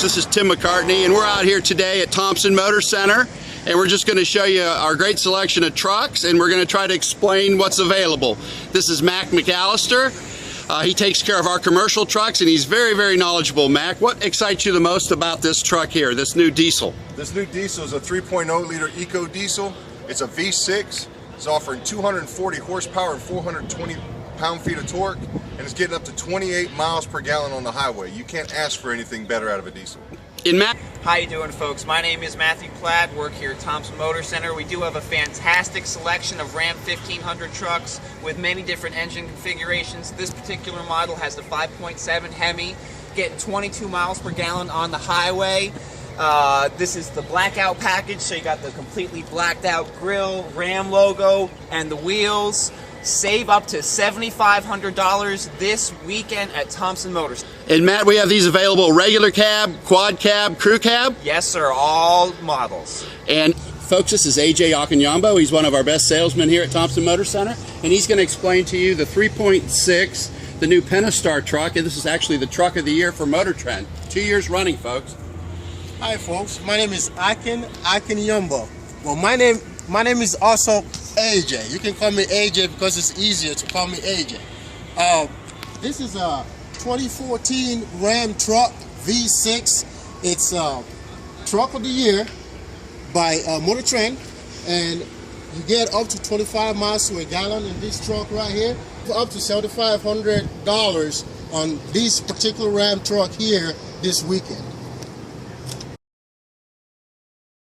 this is Tim McCartney, and we're out here today at Thomson Motor Center, and we're just going to show you our great selection of trucks, and we're going to try to explain what's available. This is Mac McAllister. He takes care of our commercial trucks, and he's very, very knowledgeable. Mac, what excites you the most about this truck here, this new diesel? This new diesel is a 3.0 liter eco diesel. It's a V6. It's offering 240 horsepower and 420 pound-feet of torque, and it's getting up to 28 miles per gallon on the highway. You can't ask for anything better out of a diesel. How you doing, folks? My name is Matthew Platt, work here at Thomson Motor Center. We do have a fantastic selection of Ram 1500 trucks with many different engine configurations. This particular model has the 5.7 HEMI, getting 22 miles per gallon on the highway. This is the blackout package, so you got the completely blacked out grille, Ram logo, and the wheels. Save up to $7,500 this weekend at Thomson Motors. And Matt, we have these available regular cab, quad cab, crew cab? Yes, sir, all models. And folks, this is AJ Akinyambo. He's one of our best salesmen here at Thomson Motor Center, and he's going to explain to you the 3.6, the new Pentastar truck, and this is actually the truck of the year for Motor Trend. 2 years running, folks. Hi folks, my name is Akinyambo. Well, my name is also AJ. You can call me AJ because it's easier to call me AJ. This is a 2014 Ram truck V6. It's truck of the year by Motor Trend, and you get up to 25 miles to a gallon in this truck right here. Up to $7,500 on this particular Ram truck here this weekend.